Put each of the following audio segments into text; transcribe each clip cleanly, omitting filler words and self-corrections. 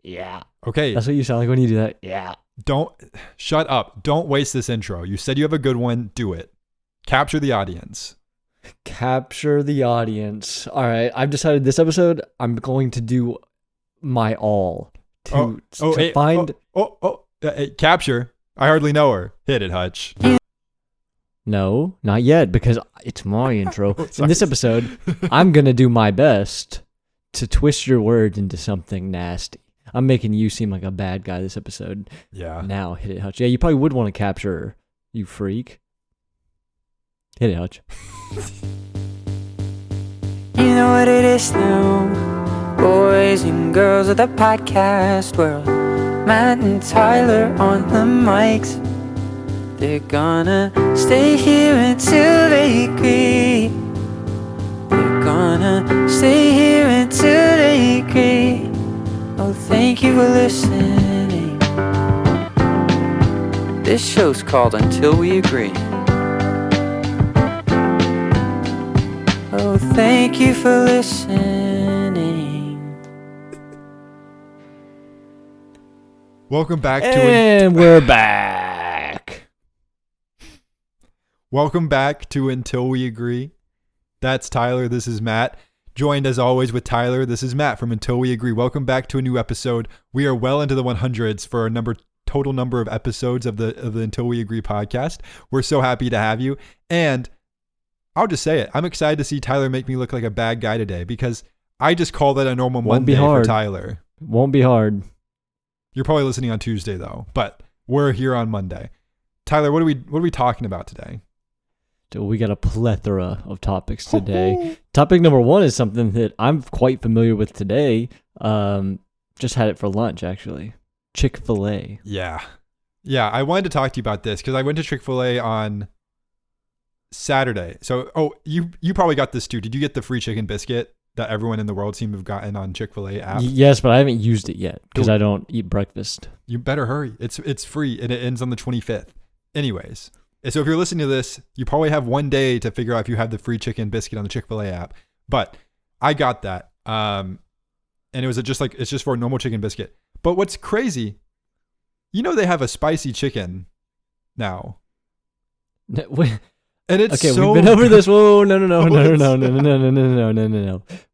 Yeah. Okay. That's what you sound like when you do that. Yeah. Shut up. Don't waste this intro. You said you have a good one. Do it. Capture the audience. Capture the audience. All right. I've decided this episode, I'm going to do my all to find. Capture. I hardly know her. Hit it, Hutch. No, not yet, because it's my intro. Oh, In this episode, I'm going to do my best to twist your words into something nasty. I'm making you seem like a bad guy this episode. Yeah. Now, hit it, Hutch. Yeah, you probably would want to capture her, you freak. Hit it, Hutch. You know what it is now. Boys and girls of the podcast world. Matt and Tyler on the mics. They're gonna stay here until they agree. They're gonna stay here until they agree. Oh, thank you for listening. This show's called Until We Agree. Oh, thank you for listening. Welcome back And we're back. Welcome back to Until We Agree. That's Tyler. This is Matt. Joined as always with Tyler. This is Matt from Until We Agree. Welcome back to a new episode. We are well into the 100s for a total number of episodes of the Until We Agree podcast. We're so happy to have you. And I'll just say it. I'm excited to see Tyler make me look like a bad guy today because I just call that a normal Monday for Tyler. Won't be hard. You're probably listening on Tuesday though, but we're here on Monday. Tyler, what are we talking about today? So we got a plethora of topics today. Topic number one is something that I'm quite familiar with today. Just had it for lunch, actually. Chick-fil-A. Yeah. I wanted to talk to you about this because I went to Chick-fil-A on Saturday. So, you probably got this too. Did you get the free chicken biscuit that everyone in the world seemed to have gotten on Chick-fil-A app? Yes, but I haven't used it yet because I don't eat breakfast. You better hurry. It's free and it ends on the 25th. Anyways. So if you're listening to this, you probably have one day to figure out if you have the free chicken biscuit on the Chick-fil-A app. But I got that. And it was it's just for a normal chicken biscuit. But what's crazy, they have a spicy chicken now. And it's okay, we've been over this. Whoa, no.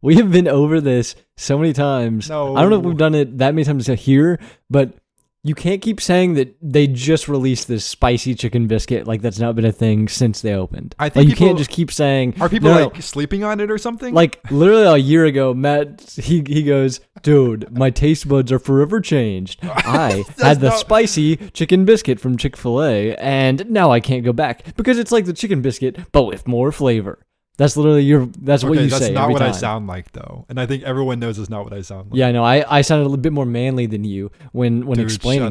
We have been over this so many times. No. I don't know if we've done it that many times here, but you can't keep saying that they just released this spicy chicken biscuit like that's not been a thing since they opened. I think you can't just keep saying. Are people sleeping on it or something? Like literally a year ago, Matt he goes, dude, my taste buds are forever changed. I had the spicy chicken biscuit from Chick-fil-A, and now I can't go back because it's like the chicken biscuit but with more flavor. That's literally what you say. That's not what I sound like though. And I think everyone knows it's not what I sound like. Yeah, no, I sounded a little bit more manly than you when Dude, explaining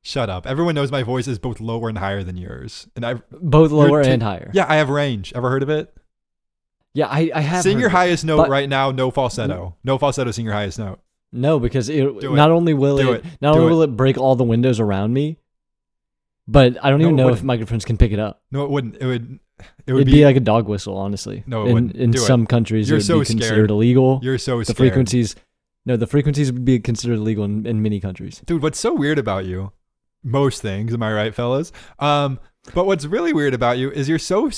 Shut up. Everyone knows my voice is both lower and higher than yours. And both lower and higher. Yeah, I have range. Ever heard of it? Yeah, I have. Sing your highest note right now, no falsetto. No falsetto, sing your highest note. No, because not only will it break all the windows around me, but I don't even know if microphones can pick it up. No, it wouldn't. It'd be like a dog whistle, honestly. No, it wouldn't. In some countries, it would be considered illegal. You're so scared. The frequencies would be considered illegal in many countries. Dude, what's so weird about you? Most things, am I right, fellas? But what's really weird about you is you're so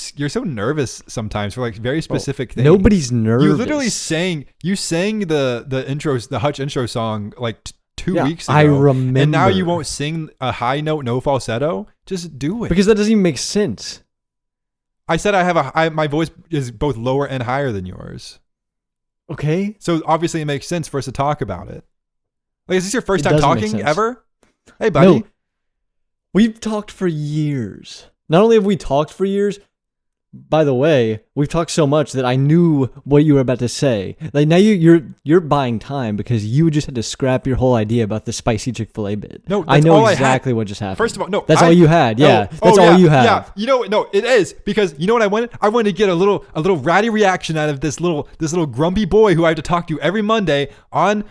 nervous sometimes for like very specific things. Nobody's nervous. You literally sang the Hutch intro song like 2 weeks ago. I remember. And now you won't sing a high note, no falsetto. Just do it. Because that doesn't even make sense. I said my voice is both lower and higher than yours. Okay. So obviously it makes sense for us to talk about it. Like, is this your first time talking ever? Hey, buddy. No. We've talked for years. Not only have we talked for years, by the way, we've talked so much that I knew what you were about to say. Like now you're buying time because you just had to scrap your whole idea about the spicy Chick-fil-A bit. No, I know exactly what just happened. First of all, no, that's all you had. Yeah, that's all you have. Yeah, no, it is because you know what I wanted? I wanted to get a little ratty reaction out of this little grumpy boy who I have to talk to every Monday on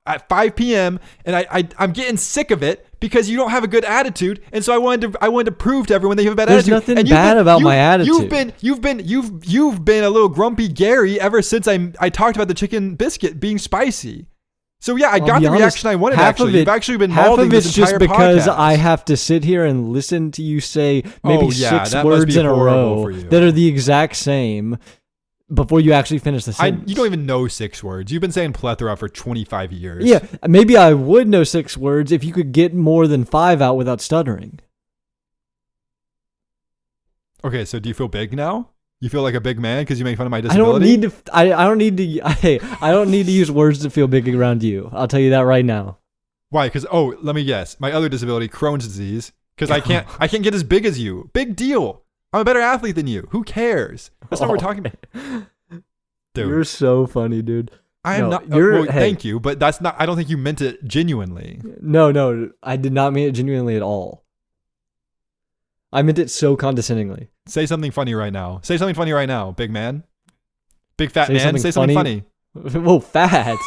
at 5 p.m. and I'm getting sick of it. Because you don't have a good attitude, and so I wanted to prove to everyone that you have a bad attitude. There's nothing bad about my attitude. You've been a little grumpy Gary ever since I talked about the chicken biscuit being spicy. So yeah, I I'll got be the honest, reaction I wanted. half Actually, of it- you've actually been Half mauling of it's this just entire because podcast. I have to sit here and listen to you say maybe Oh, yeah, 6 that must words be in a horrible row for you. that are the exact same before you actually finish the sentence. You don't even know 6 words. You've been saying plethora for 25 years. Yeah, maybe I would know 6 words if you could get more than 5 out without stuttering. Okay, so do you feel big now? You feel like a big man because you make fun of my I disability? don't need to. I don't need to. I don't need to use words to feel big around you. I'll tell you that right now. Why? Because let me guess. My other disability, Crohn's disease. Because I can't get as big as you. Big deal. I'm a better athlete than you. Who cares? That's not what we're talking about. Dude, You're so funny, dude. I am No, not. you're- Well, hey. thank you, but that's not. I don't think you meant it genuinely. No, I did not mean it genuinely at all. I meant it so condescendingly. Say something funny right now. Say something funny right now, big man. Big fat Say man. something Say something funny. Whoa, fat.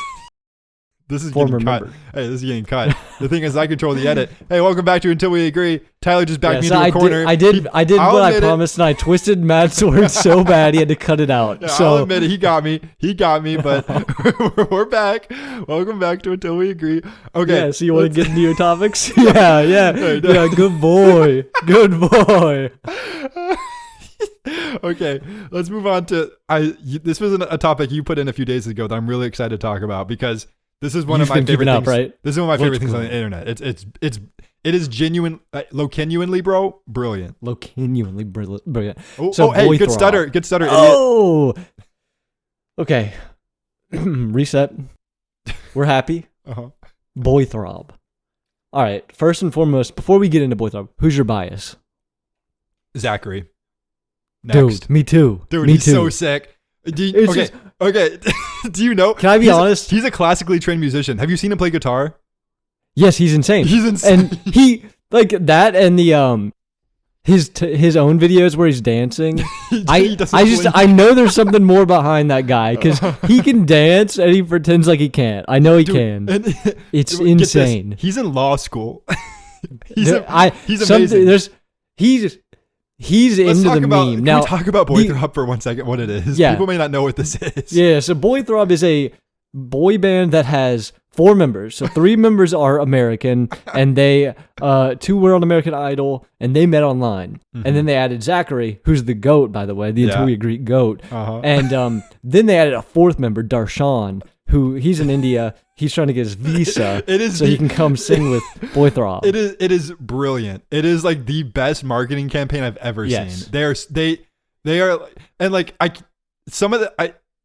This is Former getting cut. member. Hey, this is getting cut. The thing is, I control the edit. Hey, welcome back to Until We Agree. Tyler just backed me so into a corner. I did I'll what I admit it. promised, and I twisted Matt's words so bad he had to cut it out. Yeah, I'll so admit it. He got me, but we're back. Welcome back to Until We Agree. Okay. yeah, so you want let's- to get into your topics? yeah, Hey, no. yeah. Good boy, good boy. Okay, let's move on to this was a topic you put in a few days ago that I'm really excited to talk about because this is one You've of my been favorite keeping things. up, right? This is one of my favorite What's things on going the internet. It is genuine, genuinely, bro, brilliant. Genuinely brilliant. Oh, So hey, Boy good Throb. stutter, idiot. Oh, okay. Reset. We're happy. Uh-huh. Boy Throb. All right. First and foremost, before we get into Boy Throb, who's your bias? Zachary. Next. Dude, me too. Dude, me he's too. so sick. It's Okay. just- Okay. Do you know? Can I be honest? He's a classically trained musician. Have you seen him play guitar? Yes, he's insane. He's insane. And he like that, and the his own videos where he's dancing. He doesn't blink. I know there's something more behind that guy because he can dance and he pretends like he can't. I know he Dude, can. and- It's Get this, insane. He's in law school. he's He's amazing. He's Let's into talk the about, meme. Can Now, we talk about Boy the- Throb for 1 second? What it is? Yeah. People may not know what this is. yeah, so Boy Throb is a boy band that has 4 members. So 3 members are American, and they 2 were on American Idol, and they met online. And then they added Zachary, who's the GOAT, by the way, the Until Yeah. We Agree GOAT. Uh-huh. And then they added a 4th member, Darshan, who he's in India. He's trying to get his visa It is so he can come sing with Boy Throb. It is brilliant. It is like the best marketing campaign I've ever Yes. seen. They are, and like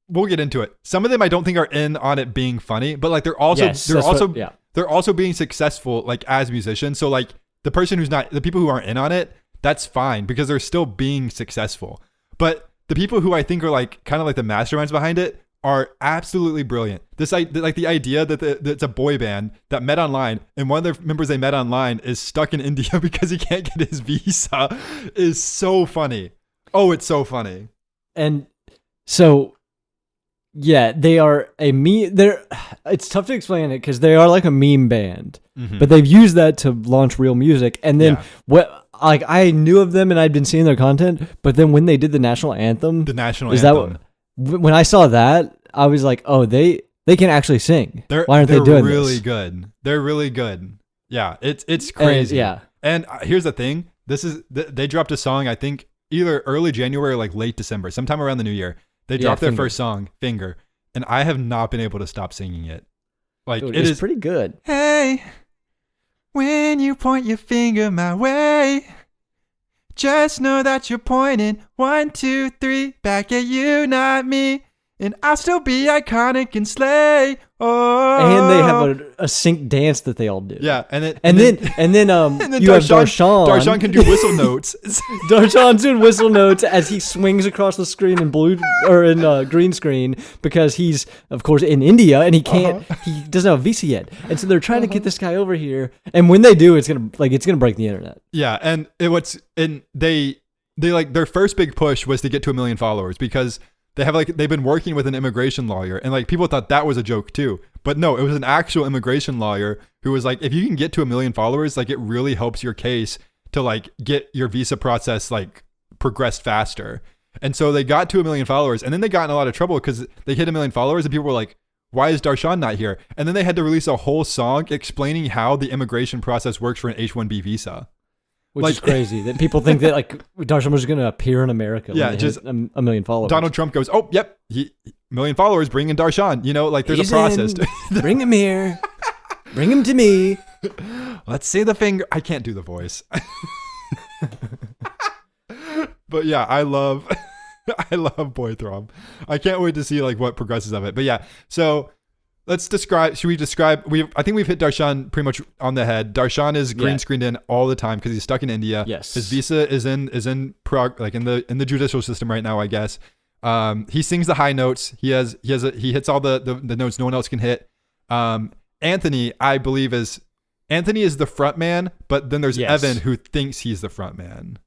we'll get into it. Some of them I don't think are in on it being funny, but like they're also Yes, that's what- yeah. they're also being successful like as musicians. So like the people who aren't in on it, that's fine because they're still being successful. But the people who I think are like kind of like the masterminds behind it are absolutely brilliant. Like the idea that it's a boy band that met online, and one of the members they met online is stuck in India because he can't get his visa is so funny. Oh, it's so funny. And so, yeah, they are a meme. It's tough to explain it because they are like a meme band, but they've used that to launch real music. And then like I knew of them and I'd been seeing their content, but then when they did the national anthem, when I saw that, I was like, oh, they can actually sing. Why aren't they doing really this? good? They're really good. Yeah, it's crazy. And here's the thing. They dropped a song, I think either early January or like late December, sometime around the new year. They dropped their Finger. first song, Finger, and I have not been able to stop singing it. Like Dude, it it's is pretty good. Hey, when you point your finger my way, just know that you're pointing 1, 2, 3 back at you, not me. And I'll still be iconic and slay. Oh, And they have a sync dance that they all do. yeah, and then And then you have Darshan. Darshan can do whistle notes. Darshan's doing whistle notes as he swings across the screen in green screen because he's of course in India and he can't he doesn't have a visa yet, and so they're trying to get this guy over here, and when they do, it's gonna break the internet. Yeah, and they like their first big push was to get to 1 million followers because they've been working with an immigration lawyer, and like people thought that was a joke too. But no, it was an actual immigration lawyer who was like, if you can get to 1 million followers, like it really helps your case to like get your visa process like progressed faster. And so they got to 1 million followers, and then they got in a lot of trouble because they hit 1 million followers and people were like, why is Darshan not here? And then they had to release a whole song explaining how the immigration process works for an H-1B visa. Which is crazy that people think that like Darshan was going to appear in America. Yeah, when just a million followers. Donald Trump goes, oh, yep, million followers, bring in Darshan. You know, like there's a process. Bring him here. Bring him to me. Let's see the finger. I can't do the voice. But yeah, I love Boy Throb. I can't wait to see like what progresses of it. But yeah, so let's describe. Should we describe? I think we've hit Darshan pretty much on the head. Darshan is green screened in all the time because he's stuck in India. Yes, his visa is in Prague, like in the judicial system right now, I guess. He sings the high notes. He hits all the notes no one else can hit. Anthony, I believe Anthony is the front man, but then there's Evan who thinks he's the front man.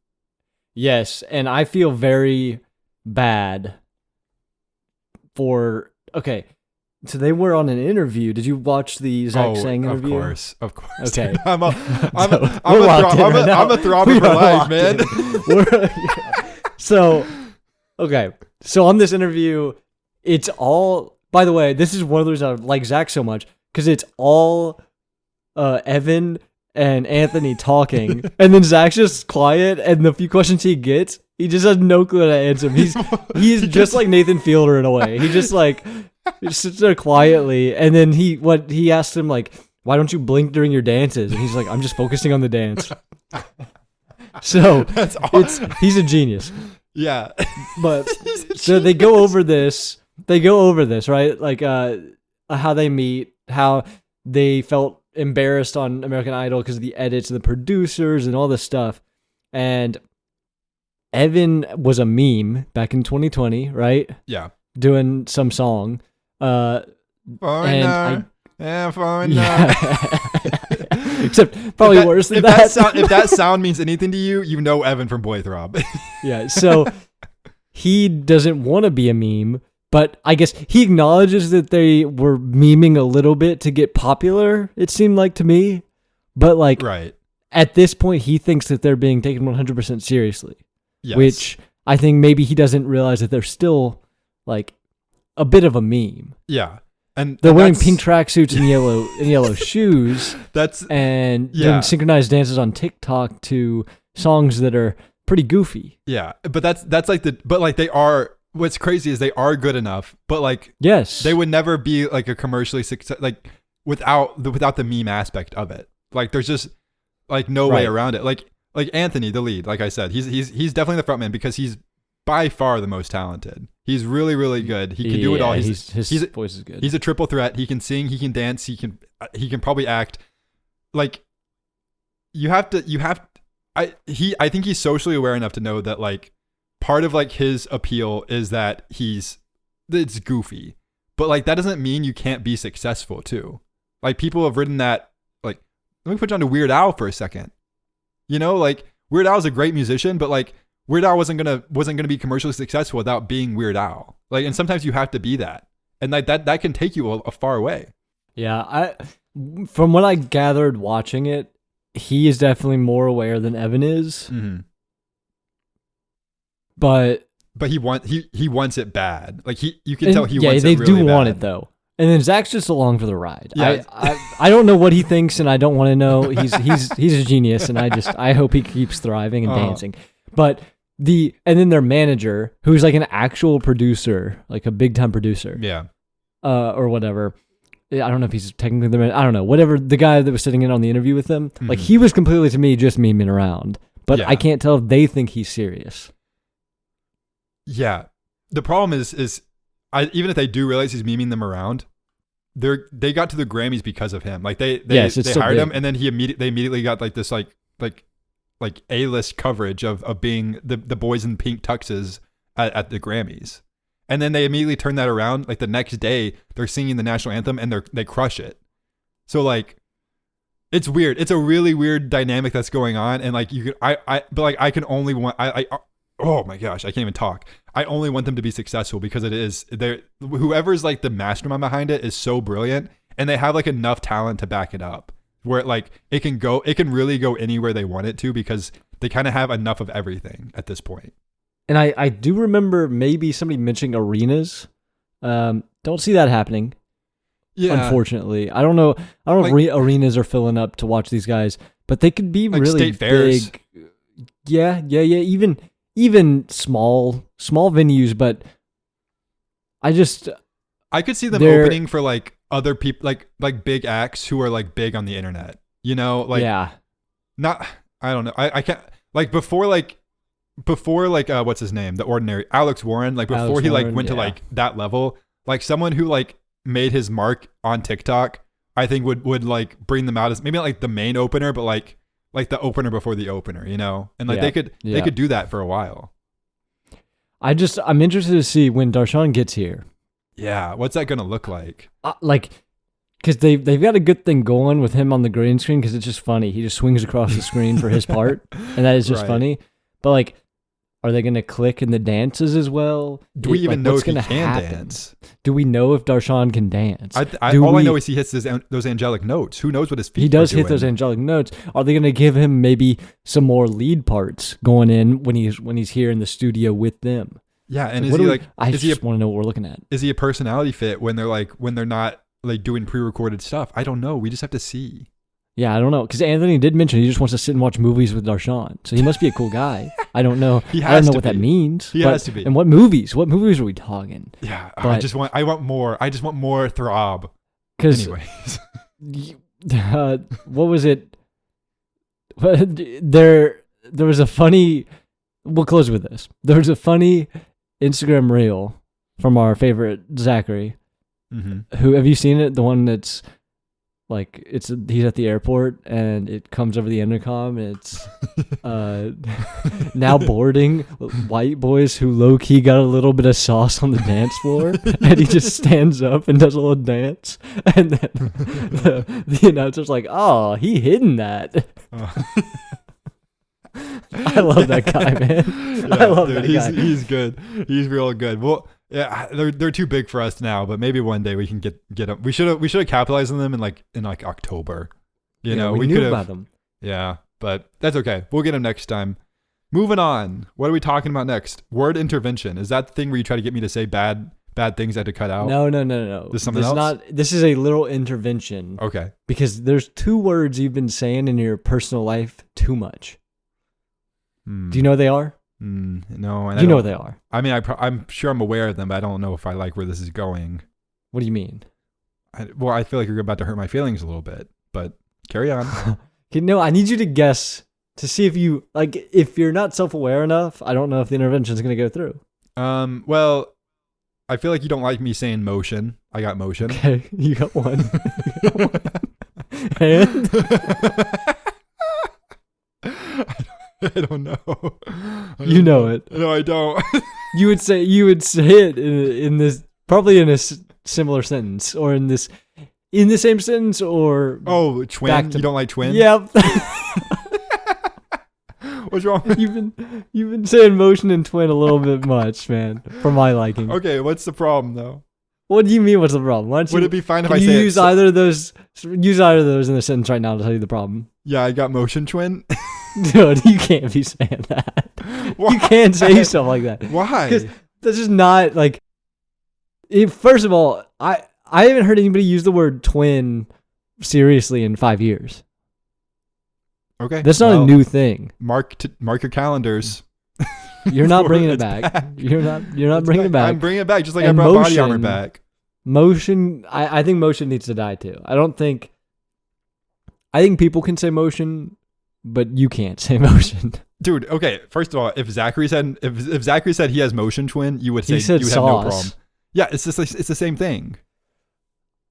Yes, and I feel very bad for. Okay, so they were on an interview. Did you watch the Zach Sang interview? Of course. Okay, I'm a throbber for life, man. So on this interview, it's all. By the way, this is one of the reasons I like Zach so much because it's all Evan and Anthony talking, and then Zach's just quiet, and the few questions he gets, he just has no clue how to answer them. He's just like Nathan Fielder in a way. He just like sits there quietly, and then he asked him like, why don't you blink during your dances? And he's like, I'm just focusing on the dance. So he's a genius. Yeah. But so they go over this, right? Like how they meet, how they felt embarrassed on American Idol because of the edits and the producers and all this stuff. And Evan was a meme back in 2020, right? Yeah. Doing some song. Foreigner. Except probably worse than that. If that sound means anything to you, you know Evan from Boy Throb. Yeah, so he doesn't want to be a meme, but I guess he acknowledges that they were memeing a little bit to get popular, it seemed like to me. But like right. At this point, he thinks that they're being taken 100% seriously. Yes. Which I think maybe he doesn't realize that they're still like a bit of a meme. Yeah. And they're wearing pink tracksuits and yellow shoes. Doing synchronized dances on TikTok to songs that are pretty goofy. Yeah, but that's like they are. What's crazy is they are good enough, but like yes, they would never be like a commercially success like without the meme aspect of it. Like there's just like no way around it. Like Anthony, the lead, like I said, he's definitely the front man because he's by far the most talented. He's really, really good. He can do it all. His voice is good. He's a triple threat. He can sing, he can dance, he can probably act. Like I think he's socially aware enough to know that like part of like his appeal is that it's goofy. But like that doesn't mean you can't be successful too. Like people have written that like let me put you on to Weird Al for a second. You know, like Weird Al's a great musician, but like Weird Al wasn't gonna be commercially successful without being Weird Al. Like, and sometimes you have to be that, and like that can take you a far way. Yeah, from what I gathered watching it, he is definitely more aware than Evan is. Mm-hmm. But he wants it bad. Like you can tell he wants it really bad. Yeah, they do want it though. And then Zach's just along for the ride. Yeah. I don't know what he thinks, and I don't want to know. He's a genius, and I hope he keeps thriving and dancing. But and then their manager, who's like an actual producer, like a big time producer, yeah, or whatever. I don't know if he's technically the manager. I don't know. Whatever, the guy that was sitting in on the interview with them, mm-hmm. like he was completely to me just memeing around. But I can't tell if they think he's serious. Yeah, the problem is even if they do realize he's memeing them around, they got to the Grammys because of him. Like they hired him, and then they immediately got like this like A-list coverage of being the boys in pink tuxes at the Grammys. And then they immediately turn that around. Like the next day they're singing the national anthem and they crush it. So like, it's weird. It's a really weird dynamic that's going on. And like I can only want, oh my gosh, I can't even talk. I only want them to be successful because whoever's like the mastermind behind it is so brilliant, and they have like enough talent to back it up where like it can really go anywhere they want it to because they kind of have enough of everything at this point. And I do remember maybe somebody mentioning arenas. Don't see that happening. Yeah. Unfortunately, I don't know. I don't know Like- if arenas are filling up to watch these guys, but they could be Like really state fairs. big. Yeah. Even small venues, but I could see them they're- opening for like other people, like big acts who are like big on the internet. You know, like yeah. not. I don't know. I can't like before what's his name? The Ordinary, Alex Warren. Like before Alex he like Warren, went to yeah. like that level, like someone who like made his mark on TikTok, I think would like bring them out as maybe not like the main opener, but like the opener before the opener, you know? And like Yeah. they could do that for a while. I'm interested to see when Darshan gets here. Yeah, what's that gonna look like? Because they've got a good thing going with him on the green screen because it's just funny. He just swings across the screen for his part, and that is just Right. funny. But like, are they going to click in the dances as well? Do we even know what's if he gonna can happen? dance? Do we know if Darshan can dance? All I know is he hits those angelic notes. Who knows what his feet? He does are hit those doing. angelic notes. Are they going to give him maybe some more lead parts going in when he's here in the studio with them? Yeah, and What is he do we- like? I is he just want to know what we're looking at. is he a personality fit when they're not like doing pre-recorded stuff? I don't know. We just have to see. Yeah, I don't know because Anthony did mention he just wants to sit and watch movies with Darshan, so he must be a cool guy. I don't know. He I don't has know to what that be. means. He but- has to be. And what movies? What movies are we talking? Yeah, But- I want more. I just want more throb. Because Anyways, what was it? There was a funny. We'll close with this. There was a funny Instagram reel from our favorite Zachary. Who have you seen it? The one that's like he's at the airport and it comes over the intercom. And it's now boarding white boys who low key got a little bit of sauce on the dance floor, and he just stands up and does a little dance, and then the announcer's like, "Oh, he hidden that." I love that guy, man. I love that guy. He's good. He's real good. Well, yeah, they're too big for us now, but maybe one day we can get them. We should have capitalized on them in October. You know, we we knew could about have. them. Yeah, but that's okay. We'll get them next time. Moving on. What are we talking about next? Word intervention. Is that the thing where you try to get me to say bad things I had to cut out? No. This is something else? This is a little intervention Okay. because there's 2 words you've been saying in your personal life too much. Do you know what they are? No. And You know what they are. I mean, I'm sure I'm aware of them, but I don't know if I like where this is going. What do you mean? I feel like you're about to hurt my feelings a little bit, but carry on. Okay, no, I need you to guess to see if you if you're not self-aware enough. I don't know if the intervention is going to go through. Well, I feel like you don't like me saying motion. I got motion. Okay, you got one. And I don't know. you know it. No, I don't. You would say it in this probably in a similar sentence or in the same sentence or Oh, twin. Back to- You don't like twin? Yep. What's wrong? You've been saying motion and twin a little bit much, man, for my liking. Okay, what's the problem though? What do you mean? What's the problem? Why don't Would you, it be fine if can I you say use it? either of those? Use either of those in the sentence right now to tell you the problem. Yeah, I got motion twin. Dude, you can't be saying that. Why? You can't say stuff like that. Why? Because that's just not like. First of all, I haven't heard anybody use the word twin seriously in 5 years. Okay. That's not well, a new thing. Mark your calendars. You're not bringing it It's back. You're not bringing it back. I'm bringing it back, just like And I brought body armor motion- back. Motion, I think motion needs to die too. I think people can say motion, but you can't say motion. Dude, okay. First of all, if Zachary said he has motion twin, you would say He said you would have no sauce. problem. Yeah, it's just like, it's the same thing.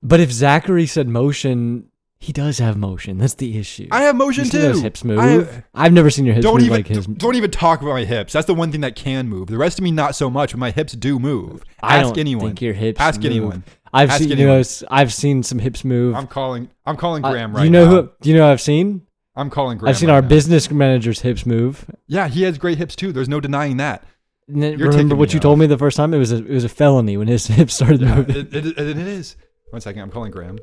But if Zachary said motion, he does have motion. That's the issue. I have motion You see too. those hips move? I've never seen your hips Don't move even like his. don't even talk about my hips. That's the one thing that can move. The rest of me not so much, but my hips do move. I Ask don't anyone. think your hips Ask move. anyone. I've Ask seen anyone. I've seen some hips move. I'm calling Graham right you know now. Do you know who I've seen? I'm calling Graham. I've seen right our now. business manager's hips move. Yeah, he has great hips too. There's no denying that. And then You're remember taking what me you told off. me the first time? It was a felony when his hips started Yeah, moving. it is. 1 second. I'm calling Graham.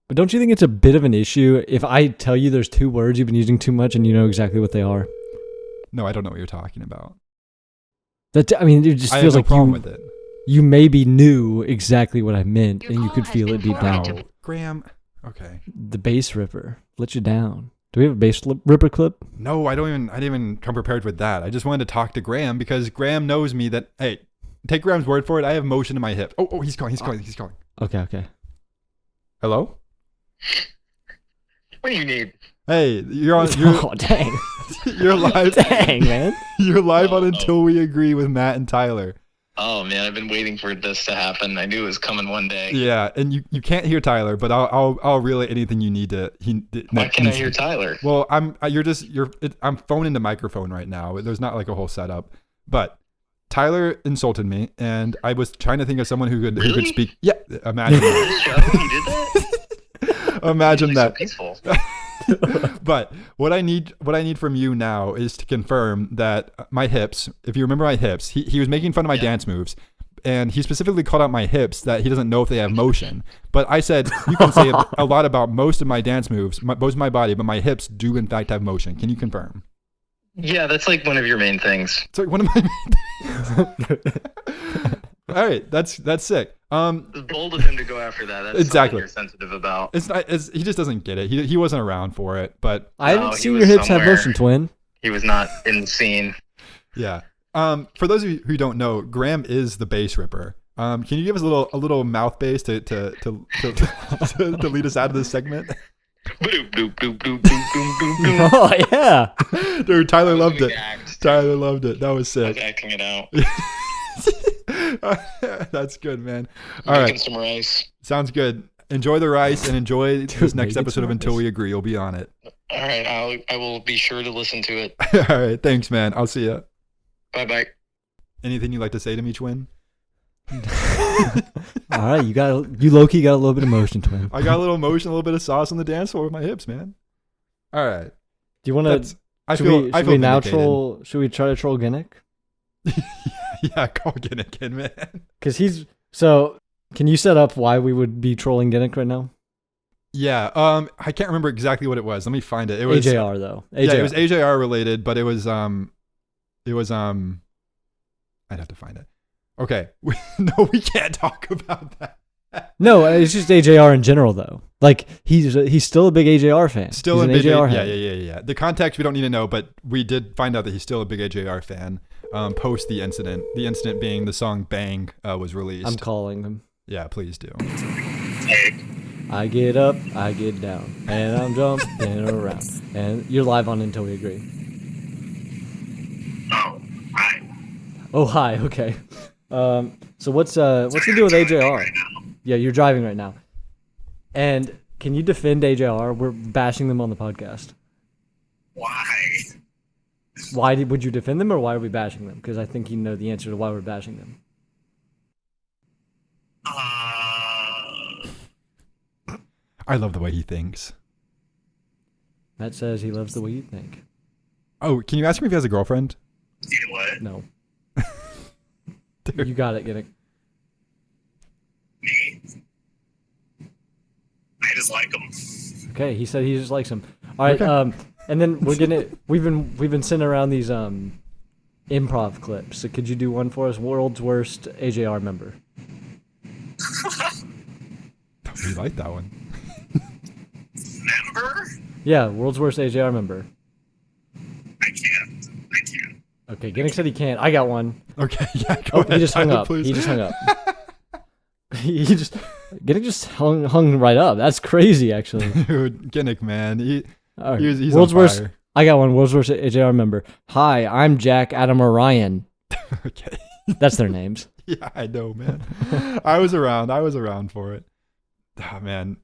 But don't you think it's a bit of an issue if I tell you there's 2 words you've been using too much and you know exactly what they are? No, I don't know what you're talking about. It just I feels have no like problem with it. you maybe knew exactly what I meant, and you could feel it deep down. Wow. Graham. Okay. The bass ripper let you down. Do we have a bass ripper clip? No, I didn't even come prepared with that. I just wanted to talk to Graham because Graham knows me that, hey, take Graham's word for it. I have motion in my hip. Oh, he's calling. Okay. Hello? What do you need? Hey, you're Oh, dang. you're live. Dang, man. You're live on Until We Agree with Matt and Tyler. Oh man, I've been waiting for this to happen. I knew it was coming one day. Yeah, and you can't hear Tyler, but I'll relay anything you need to. Why can't I hear Tyler? Well, I'm phoning the microphone right now. There's not like a whole setup, but Tyler insulted me, and I was trying to think of someone who could speak. Yeah, imagine that. Show? You did that? Imagine that. So peaceful. But what I need from you now is to confirm that my hips, if you remember my hips, he was making fun of my dance moves, and he specifically called out my hips that he doesn't know if they have motion. But I said, you can say a lot about most of my dance moves, most of my body, but my hips do in fact have motion. Can you confirm? Yeah, that's like one of your main things. It's like one of my main things. All right, that's sick. It's bold of him to go after that. That's exactly. Something you're sensitive about. It's not. He just doesn't get it. He wasn't around for it. But I No, haven't he seen was your hips have somewhere. motion, twin. He was not in the scene. yeah. For those of you who don't know, Graham is the bass ripper. Can you give us a little mouth bass to lead us out of this segment? Boop, boop, boop, boop, boop, boop, boop, boop. Oh, yeah. Dude, Tyler loved it. Big act. Tyler loved it. That was I was sick. acting it out. That's good, man. All right. Making some rice. Sounds good. Enjoy the rice and enjoy this next making episode of some Until rice. We Agree. You'll be on it. All right, I will be sure to listen to it. All right. Thanks, man. I'll see ya. Bye. Anything you'd like to say to me, Twin? All right, you low-key got a little bit of motion, twin. I got a little motion, a little bit of sauce on the dance floor with my hips, man. All right. Do you want to? I Should feel we vindicated. troll? Should we try to troll Ginnick? Yeah, call Ginnick, man. Because he's so. Can you set up why we would be trolling Ginnick right now? Yeah. I can't remember exactly what it was. Let me find it. It was AJR though. Yeah, it was AJR related, but it was I'd have to find it. Okay. No, we can't talk about that. No, it's just AJR in general though. Like he's still a big AJR fan. Still he's a an big AJR yeah, head. yeah. The context we don't need to know, but we did find out that he's still a big AJR fan. Post the incident. The incident being the song "Bang" was released. I'm calling him. Yeah, please do. I get up, I get down, and I'm jumping around. And you're live on Until We Agree. Oh, hi. Oh hi, okay. So what's the deal with AJR? Yeah, you're driving right now. And can you defend AJR? We're bashing them on the podcast. Why? Would you defend them, or why are we bashing them? Because I think you know the answer to why we're bashing them. I love the way he thinks. Matt says he loves the way you think. Oh, can you ask me if he has a girlfriend? You know what? No. Dude. You got it, Ginnick. Me? I just like him. Okay, he said he just likes him. All right, Okay. and then we've been sending around these improv clips. So could you do one for us? World's worst AJR member. We like that one. Member? Yeah, world's worst AJR member. I can't. Okay, Ginnick said he can't. I got one. Okay, yeah. Go Oh, ahead, he just hung Tyler, up. please. He just hung up. Ginnick just hung right up. That's crazy, actually. Dude, Ginnick, man. All right. He's World's on worst. fire. I got one. World's worst AJR member. Hi, I'm Jack, Adam, or Ryan. Okay. That's their names. Yeah, I know, man. I was around for it. Oh, man.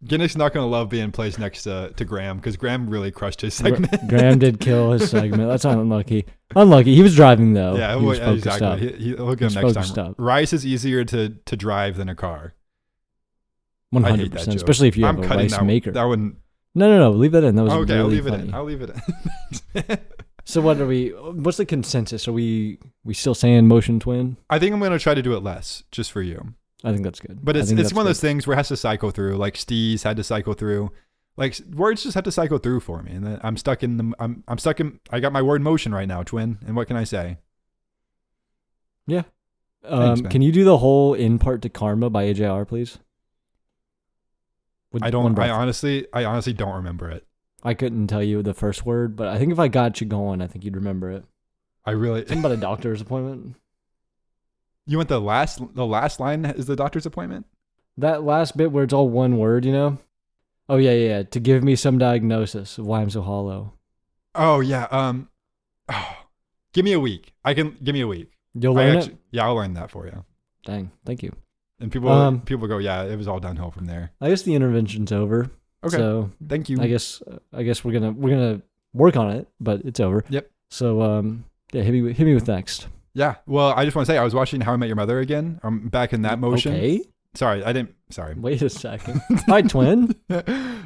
Ginnick's not going to love being placed next to Graham because Graham really crushed his segment. Graham did kill his segment. That's unlucky. Unlucky. He was driving though. Yeah, he was well, focused exactly. up. He'll get He's him next focused time. up. Rice is easier to drive than a car. I hate that 100%. joke. Especially if you have I'm a cutting rice that, maker. That wouldn't. No. Leave that in. That was Okay, really I'll leave funny. it in. I'll leave it in. So what are we? What's the consensus? Are we still saying motion twin? I think I'm going to try to do it less, just for you. I think that's good. But I it's think one that's of those good. things where it has to cycle through. Like Steez had to cycle through. Like words just have to cycle through for me, and then I'm stuck in the. I'm stuck in. I got my word motion right now, twin. And what can I say? Yeah. Thanks, man. Can you do the whole In Part to Karma by AJR, please? With I one don't. breath. I honestly don't remember it. I couldn't tell you the first word, but I think if I got you going, I think you'd remember it. I really. Something about a doctor's appointment. You want the last line is the doctor's appointment? That last bit where it's all one word, you know? Oh yeah. To give me some diagnosis of why I'm so hollow. Oh yeah. Give me a week. Give me a week. You'll learn it? Yeah, I'll learn that for you. Dang, thank you. And people go, yeah, it was all downhill from there. I guess the intervention's over. Okay. So thank you. I guess we're gonna work on it, but it's over. Yep. So yeah, hit me with next. Yeah. Well, I just want to say I was watching How I Met Your Mother again. I'm back in that motion. Okay. Sorry, I didn't. Sorry. Wait a second. Hi, twin.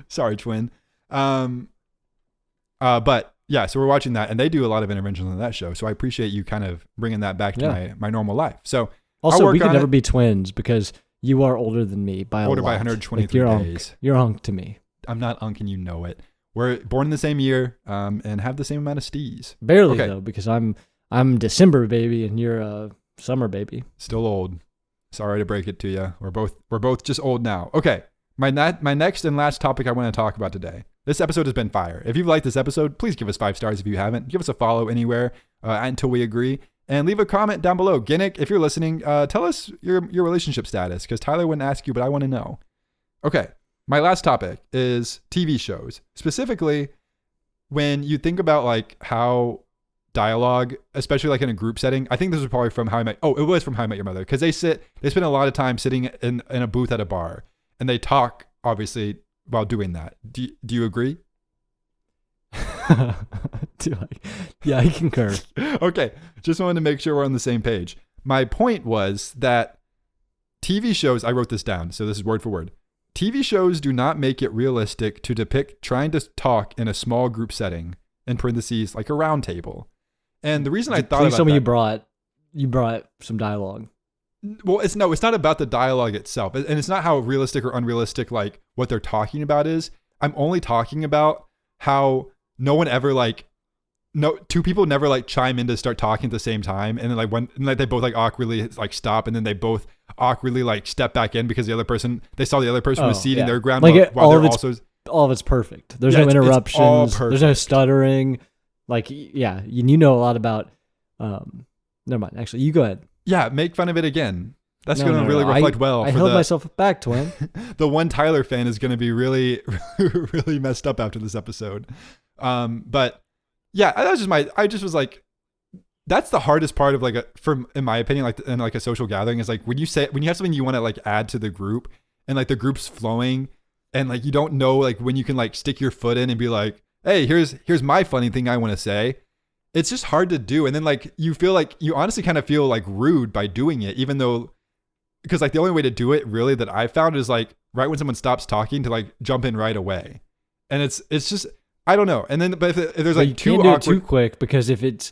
Sorry, twin. But yeah, so we're watching that, and they do a lot of interventions on that show. So I appreciate you kind of bringing that back to my normal life. So also, we could never be twins because you are older than me by older a lot. by 123 days. You're unk to me. I'm not unk, and you know it. We're born in the same year, and have the same amount of stees. Barely though, because I'm December baby, and you're a summer baby. Still old. Sorry to break it to you. We're both just old now. Okay. My next and last topic I want to talk about today. This episode has been fire. If you've liked this episode, please give us 5 stars. If you haven't, give us a follow anywhere until we agree, and leave a comment down below. Ginnick, if you're listening, tell us your relationship status, because Tyler wouldn't ask you, but I want to know. Okay, my last topic is TV shows. Specifically, when you think about like how dialogue, especially like in a group setting, I think this was probably from How I Met. Oh, it was from How I Met Your Mother, because they spend a lot of time sitting in a booth at a bar, and they talk obviously while doing that. Do you agree? Yeah, I concur. Okay, just wanted to make sure we're on the same page. My point was that TV shows, I wrote this down, so this is word for word. TV shows do not make it realistic to depict trying to talk in a small group setting, in parentheses, like a round table. And the reason I thought about that, you brought some dialogue. Well, it's not about the dialogue itself, and it's not how realistic or unrealistic like what they're talking about is. I'm only talking about how two people never like chime in to start talking at the same time, and then they both like awkwardly like stop, and then they both awkwardly like step back in because they saw the other person was ceding their ground while they're also. All of it's perfect. There's no interruptions. There's no stuttering. Like, yeah, you know a lot about. Never mind. Actually, you go ahead. Yeah, make fun of it again. That's going to really reflect well. I held myself back, twin. The one Tyler fan is going to be really, really messed up after this episode. But yeah, I just was like, that's the hardest part of like in my opinion, like in like a social gathering is like when you have something you want to like add to the group, and like the group's flowing, and like you don't know like when you can like stick your foot in and be like, hey, here's my funny thing I want to say. It's just hard to do. And then like you feel like you honestly kind of feel like rude by doing it, even though, because like the only way to do it really that I found is like right when someone stops talking to like jump in right away. And it's just, I don't know. And then, but if there's like too awkward, too quick, because if it's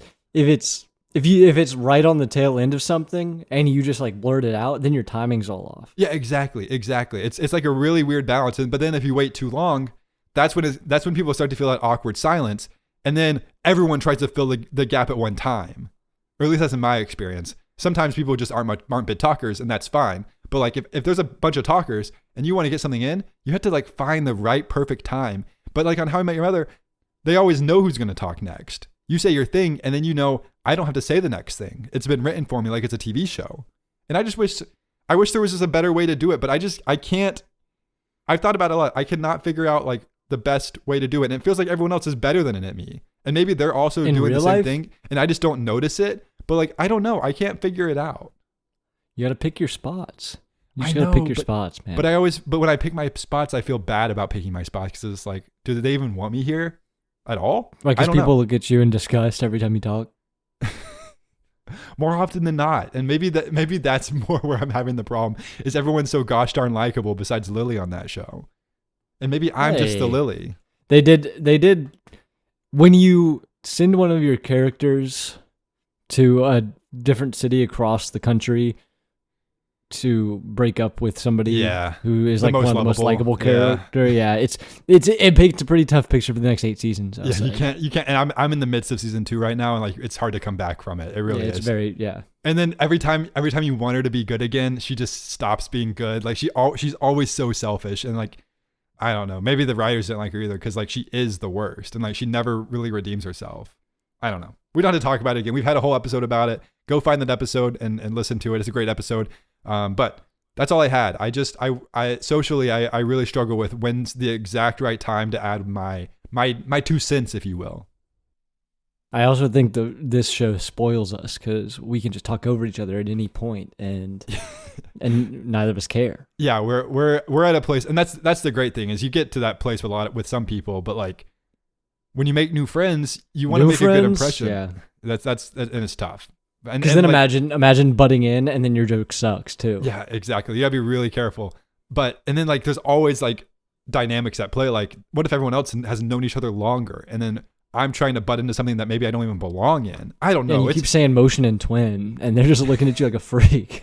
right on the tail end of something and you just like blurt it out, then your timing's all off. Yeah, exactly. It's like a really weird balance. But then if you wait too long, that's when people start to feel that awkward silence. And then everyone tries to fill the gap at one time, or at least that's in my experience. Sometimes people just aren't big talkers, and that's fine. But like if there's a bunch of talkers and you want to get something in, you have to like find the right perfect time. But like on How I Met Your Mother, they always know who's going to talk next. You say your thing, and then I don't have to say the next thing. It's been written for me like it's a TV show. And I wish there was just a better way to do it, but I can't. I've thought about it a lot. I cannot figure out like the best way to do it. And it feels like everyone else is better than it at me. And maybe they're also doing the same thing, and I just don't notice it. But like, I don't know. I can't figure it out. You got to pick your spots. You just got to pick your spots, man. But when I pick my spots, I feel bad about picking my spots because it's like, do they even want me here at all? Like, because people look at you in disgust every time you talk. More often than not. And maybe that's more where I'm having the problem is everyone's so gosh darn likable besides Lily on that show. And maybe I'm just the Lily. They did. When you send one of your characters to a different city across the country to break up with somebody Yeah. who is The like one of the most lovable. likable character. Yeah, it paints a pretty tough picture for the next 8 seasons. I'll Yeah, say. you can't. And I'm in the midst of season 2 right now, and like it's hard to come back from it. It really It's is. very And then every time you want her to be good again, she just stops being good. Like she's always so selfish, and like I don't know. Maybe the writers didn't like her either because like she is the worst, and like she never really redeems herself. I don't know. We don't have to talk about it again. We've had a whole episode about it. Go find that episode and listen to it. It's a great episode. But that's all I had. I socially I really struggle with when's the exact right time to add my 2 cents, if you will. I also think this show spoils us because we can just talk over each other at any point, and neither of us care. Yeah, we're at a place, and that's the great thing is you get to that place with some people, but like when you make new friends, you want to make a good impression. Yeah, that's and it's tough. Because then like, imagine butting in, and then your joke sucks too. Yeah, exactly. You gotta be really careful. And then like there's always like dynamics at play. Like what if everyone else has known each other longer, and then I'm trying to butt into something that maybe I don't even belong in. I don't know. And you keep saying motion and twin, and they're just looking at you like a freak.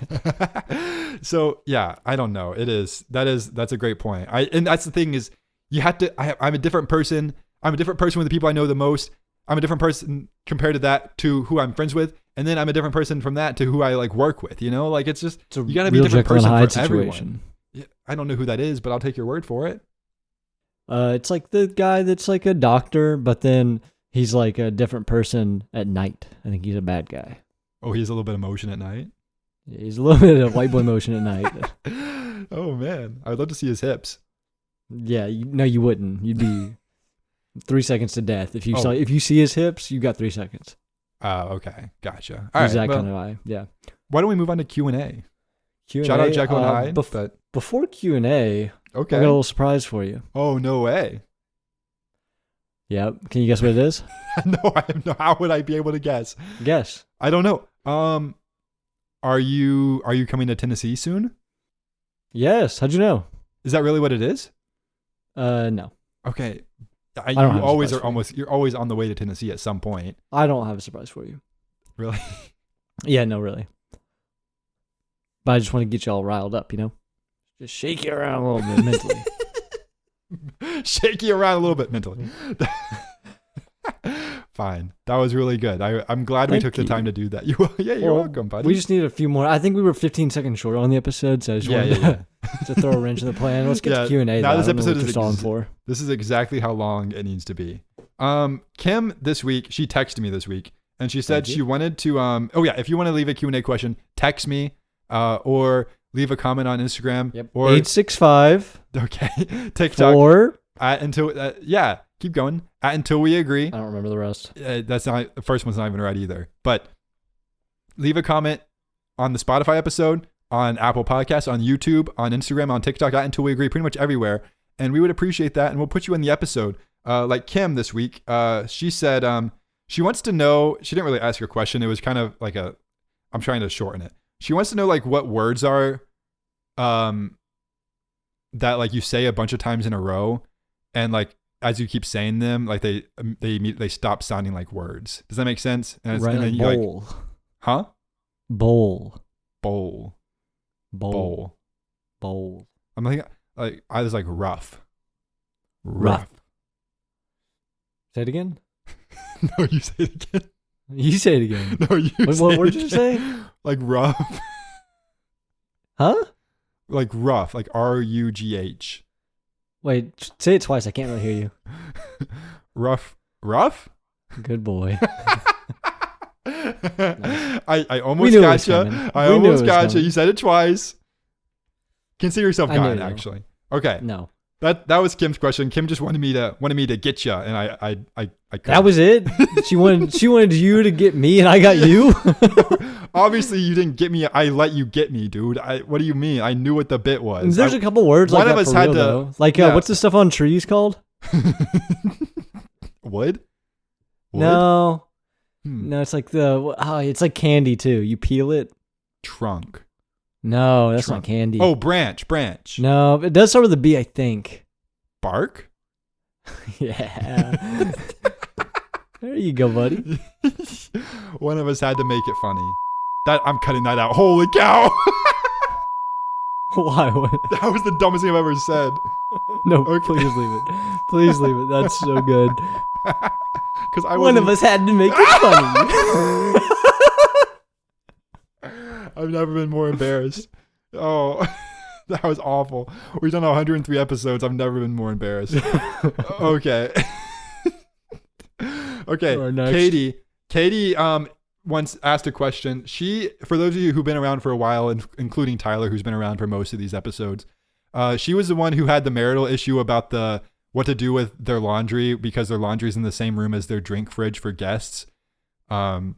So yeah, I don't know. That's a great point. And that's the thing is you have to. I'm a different person. I'm a different person with the people I know the most. I'm a different person compared to that to who I'm friends with, and then I'm a different person from that to who I like work with. You know, like it's just you gotta be a different person for everyone. Yeah, I don't know who that is, but I'll take your word for it. It's like the guy that's like a doctor, but then he's like a different person at night. I think he's a bad guy. Oh, he has a little bit of motion at night. Yeah, he's a little bit of white boy motion at night. Oh man, I'd love to see his hips. Yeah, no, you wouldn't. You'd be 3 seconds to death if you see his hips. You got 3 seconds. Okay, gotcha. All right, that kind of eye. Yeah. Why don't we move on to Q&A? Q&A. Shout out Jekyll and Hyde. Before Q&A, okay, I got a little surprise for you. Oh no way! Yep. Can you guess what it is? No, I have no. How would I be able to guess? Guess. I don't know. Are you coming to Tennessee soon? Yes. How'd you know? Is that really what it is? No. Okay. You're always on the way to Tennessee at some point. I don't have a surprise for you. Really? Yeah, no, really. But I just want to get you all riled up, you know? Just shake you around a little bit mentally. Shake you around a little bit mentally. Fine. That was really good. I'm glad we took the time to do that. You're welcome, buddy. We just need a few more. I think we were 15 seconds short on the episode, so I just wanted to throw a wrench in the plan. Let's get to Q&A. Now this episode is for. This is exactly how long it needs to be. Kim this week, she texted me this week, and she said she wanted to if you want to leave a Q&A question, text me or leave a comment on Instagram. Yep. Or 865. Okay. TikTok. Or keep going. Until we agree. I don't remember the rest. That's not the first one's not even right either. But leave a comment on the Spotify episode, on Apple Podcasts, on YouTube, on Instagram, on TikTok, Until We Agree, pretty much everywhere. And we would appreciate that. And we'll put you in the episode. Like Kim this week, she said she wants to know, she didn't really ask her question. It was kind of like I'm trying to shorten it. She wants to know like what words are that like you say a bunch of times in a row, and like as you keep saying them, like they stop sounding like words. Does that make sense? And right, and then bowl. Like, huh? Bowl. I'm like I was like rough. Say it again. No, you say it again. You say it again. No, you. What word did you say? Like rough. Huh? Like rough. Like RUGH. Wait, say it twice. I can't really hear you. Rough. Good boy. Nice. I almost got you. I almost got you. You said it twice. Consider yourself gone, actually. Okay. No. That was Kim's question. Kim just wanted me to get you, and I couldn't. That was it. She wanted you to get me, and I got you. Obviously, you didn't get me. I let you get me, dude. What do you mean? I knew what the bit was. There's a couple words like that for real, though. Like what's the stuff on trees called? Wood? No. No, it's like it's like candy too. You peel it. Trunk. No, that's not candy. Oh, branch. No, it does start with a B, I think. Bark? Yeah. There you go, buddy. One of us had to make it funny. I'm cutting that out. Holy cow. Why? That was the dumbest thing I've ever said. No, Okay. please leave it. Please leave it. That's so good. Because I One of us had to make it funny. I've never been more embarrassed. Oh, that was awful. We've done 103 episodes. I've never been more embarrassed. Okay. Okay. Or next. Katie once asked a question. For those of you who've been around for a while, including Tyler, who's been around for most of these episodes, she was the one who had the marital issue about what to do with their laundry because their laundry's in the same room as their drink fridge for guests. And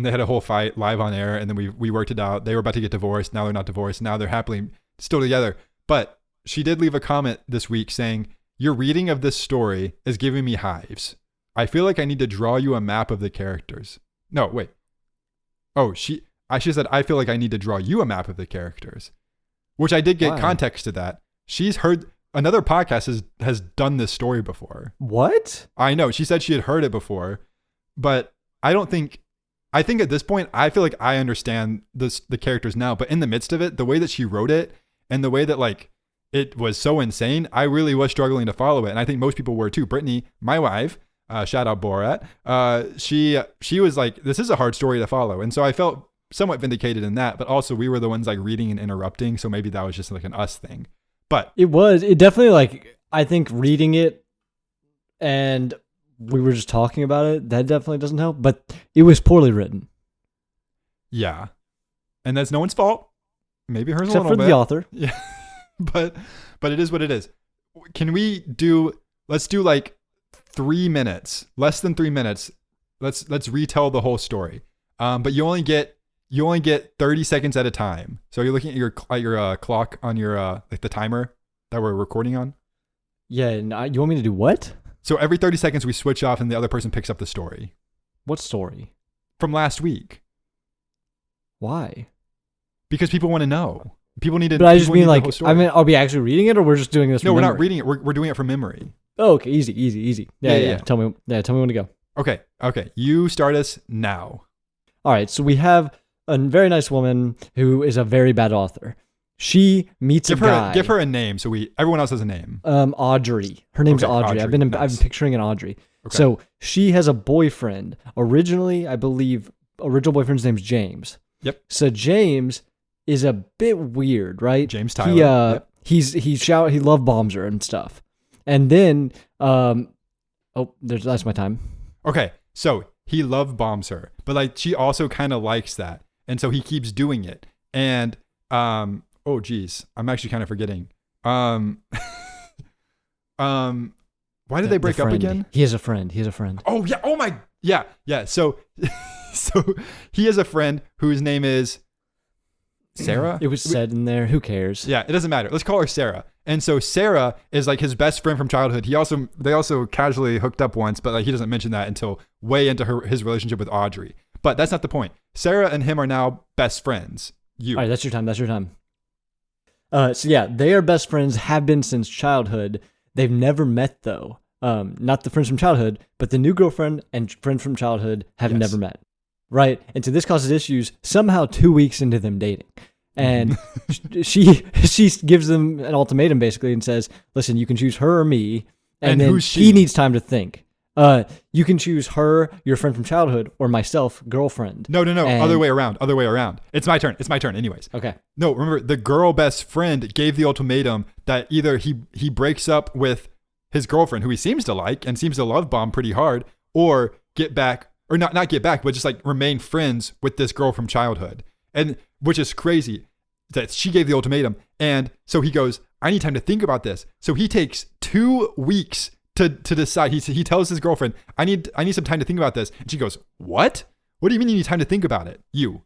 they had a whole fight live on air, and then we worked it out. They were about to get divorced. Now they're not divorced. Now they're happily still together. But she did leave a comment this week saying, "Your reading of this story is giving me hives. I feel like I need to draw you a map of the characters." No, wait. Oh, she said, "I feel like I need to draw you a map of the characters," which I did get Why? context to that. She's heard another podcast has done this story before. What? I know. She said she had heard it before, but I think at this point, I feel like I understand the characters now, but in the midst of it, the way that she wrote it and the way that like it was so insane, I really was struggling to follow it. And I think most people were too. Brittany, my wife, shout out Borat, she was like, this is a hard story to follow. And so I felt somewhat vindicated in that, but also we were the ones like reading and interrupting. So maybe that was just like an us thing. But It definitely like, I think reading it and we were just talking about it, that definitely doesn't help, but it was poorly written. yeah. And that's no one's fault. Maybe hers Except a for little bit. the author. Yeah. But it is what it is. Can let's do like 3 minutes, less than 3 minutes. Let's retell the whole story. But you only get 30 seconds at a time. So you're looking at your clock on your like the timer that we're recording on. Yeah, and you want me to do what? So every 30 seconds we switch off and the other person picks up the story What story? from last week Why? because people want to know. People need to. But I just people mean need the like, whole story. I mean, are we actually reading it or we're just doing this? No, from we're not memory? reading it. We're doing it from memory. Oh, okay, easy. Yeah. Tell me when to go. Okay. You start us now. All right, so we have a very nice woman who is a very bad author. She meets a guy. Give her a name. So everyone else has a name. Audrey. Her name's Okay, Audrey. I've been nice. picturing an Audrey. Okay. So she has a boyfriend. Originally, I believe, original boyfriend's name's James. Yep. So James is a bit weird, right? James Tyler. He he love bombs her and stuff. And then that's my time. Okay. So he love bombs her, but like she also kind of likes that, and so he keeps doing it. And oh geez, I'm actually kind of forgetting. Why did they break up again? He has a friend. Oh yeah. Oh my. Yeah. So he has a friend whose name is Sarah. It was said in there. Who cares? Yeah, it doesn't matter. Let's call her Sarah. And so Sarah is like his best friend from childhood. They also casually hooked up once, but like he doesn't mention that until way into his relationship with Audrey. But that's not the point. Sarah and him are now best friends. All right, that's your time. So yeah, they are best friends, have been since childhood. They've never met though. Not the friends from childhood, but the new girlfriend and friend from childhood have Yes. never met. Right? And so this causes issues somehow 2 weeks into them dating. And she gives them an ultimatum basically and says, listen, you can choose her or me. And then who's she? he needs time to think. You can choose her, your friend from childhood, or myself, girlfriend. No. And- Other way around. It's my turn. Anyways. Okay. No, remember the girl best friend gave the ultimatum that either he breaks up with his girlfriend, who he seems to like and seems to love bomb pretty hard, or get back, or not get back, but just like remain friends with this girl from childhood. And which is crazy that she gave the ultimatum. And so he goes, I need time to think about this. So he takes 2 weeks to decide. He tells his girlfriend, I need some time to think about this. And she goes, what? What do you mean you need time to think about it? You.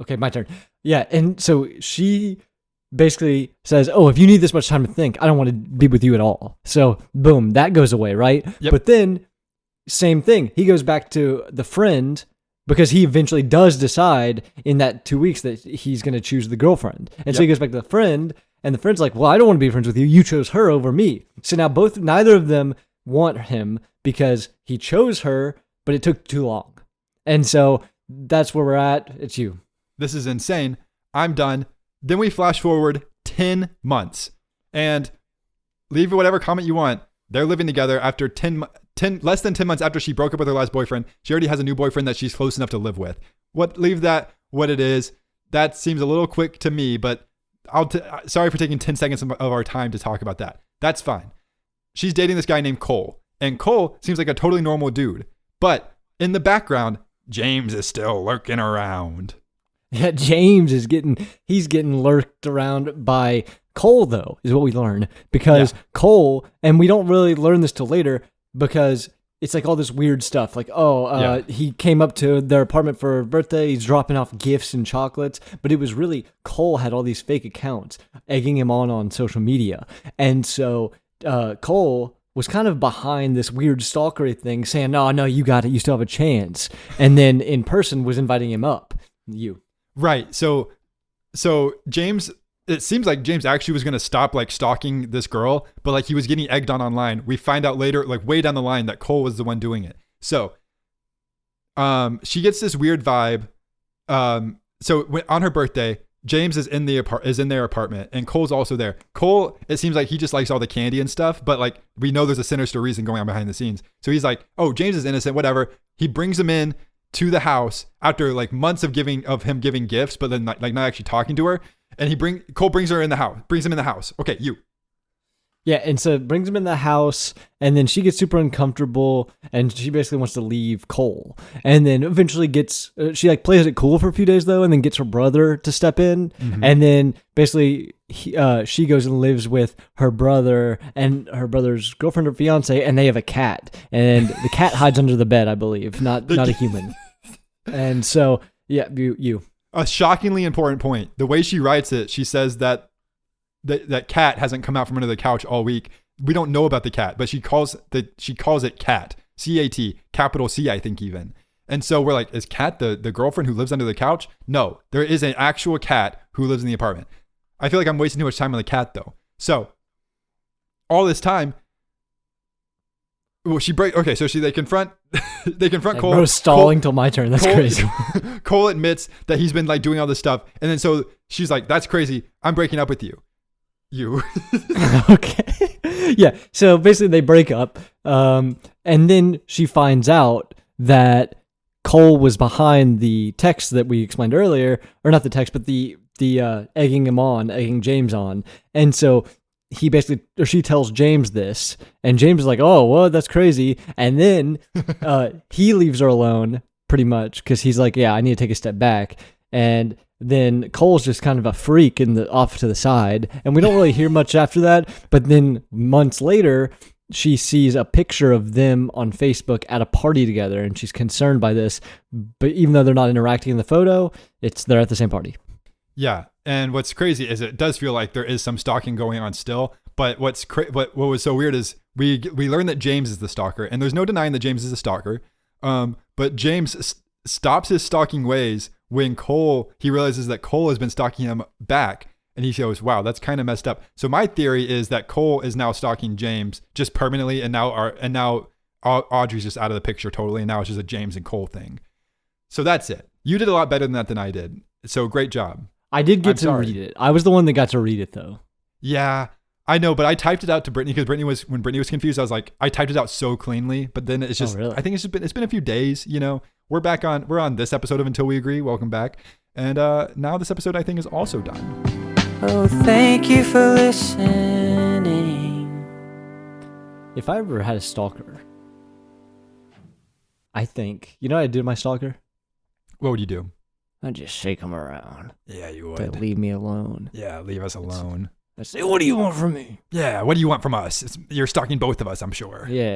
Okay, my turn. Yeah, and so she basically says, oh, if you need this much time to think, I don't want to be with you at all. So boom, that goes away, right? Yep. But then, same thing. He goes back to the friend because he eventually does decide in that 2 weeks that he's going to choose the girlfriend. And so he Yep. goes back to the friend, and the friend's like, well, I don't want to be friends with you. You chose her over me. So now neither of them want him because he chose her, but it took too long. And so that's where we're at. It's you. This is insane. I'm done. Then we flash forward 10 months and leave whatever comment you want. They're living together after less than 10 months after she broke up with her last boyfriend. She already has a new boyfriend that she's close enough to live with. Leave that what it is. That seems a little quick to me, but sorry for taking 10 seconds of our time to talk about that. That's fine. She's dating this guy named Cole, and Cole seems like a totally normal dude. But in the background, James is still lurking around. Yeah, James is getting lurked around by Cole, though, is what we learn. Because Cole, and we don't really learn this till later, because it's like all this weird stuff. Like, he came up to their apartment for her birthday, he's dropping off gifts and chocolates, but it was really Cole had all these fake accounts egging him on social media. And so Cole was kind of behind this weird stalkery thing, saying, no, you got it, you still have a chance. And then in person was inviting him up. Right. So James, it seems like James actually was going to stop like stalking this girl, but like he was getting egged on online. We find out later, like way down the line, that Cole was the one doing it. So she gets this weird vibe. So on her birthday, James is in their apartment, and Cole's also there. Cole, it seems like he just likes all the candy and stuff, but like we know there's a sinister reason going on behind the scenes. So he's like, oh, James is innocent, whatever. He brings him in to the house after like months of him giving gifts, but then like not actually talking to her. And Cole brings him in the house. Okay, you. Yeah, and so brings him in the house, and then she gets super uncomfortable, and she basically wants to leave Cole. And then eventually she like plays it cool for a few days though, and then gets her brother to step in. Mm-hmm. And then basically she goes and lives with her brother and her brother's girlfriend or fiance, and they have a cat. And the cat hides under the bed, I believe, not a human. And so, yeah, you. A shockingly important point. The way she writes it, she says that cat hasn't come out from under the couch all week. We don't know about the cat, but she calls it Cat, C-A-T, capital C, I think even. And so we're like, is Cat the girlfriend who lives under the couch? No, there is an actual cat who lives in the apartment. I feel like I'm wasting too much time on the cat though. So all this time, well, they confront Cole. Bro, stalling till my turn. That's crazy. Cole admits that he's been like doing all this stuff, and then so she's like, "That's crazy. I'm breaking up with you." Okay. Yeah. So basically, they break up, and then she finds out that Cole was behind the text that we explained earlier, or not the text, but the egging James on, and so. She tells James this, and James is like, oh, well, that's crazy. And then he leaves her alone pretty much because he's like, yeah, I need to take a step back. And then Cole's just kind of a freak off to the side. And we don't really hear much after that. But then months later, she sees a picture of them on Facebook at a party together, and she's concerned by this. But even though they're not interacting in the photo, they're at the same party. Yeah. And what's crazy is it does feel like there is some stalking going on still. But what was so weird is we learned that James is the stalker, and there's no denying that James is a stalker. But James stops his stalking ways when he realizes that Cole has been stalking him back, and he goes, "Wow, that's kind of messed up." So my theory is that Cole is now stalking James just permanently, and now Audrey's just out of the picture totally, and now it's just a James and Cole thing. So that's it. You did a lot better than that than I did. So great job. I did get to read it. I was the one that got to read it, though. Yeah, I know, but I typed it out to Brittany because when Brittany was confused, I was like, I typed it out so cleanly, but then it's just, really? I think it's been a few days, we're on this episode of Until We Agree. Welcome back. And now this episode, I think, is also done. Oh, thank you for listening. If I ever had a stalker, I think, what I did to my stalker? What would you do? I'd just shake him around. Yeah, you would. They'd leave me alone. Yeah, leave us alone. I'd say, what do you want from me? Yeah, what do you want from us? You're stalking both of us, I'm sure. Yeah.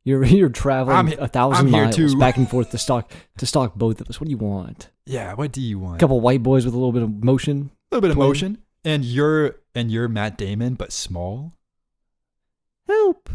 You're traveling 1,000 miles back and forth to stalk both of us. What do you want? Yeah, what do you want? A couple white boys with a little bit of motion. A little bit of motion. And you're Matt Damon, but small. Help.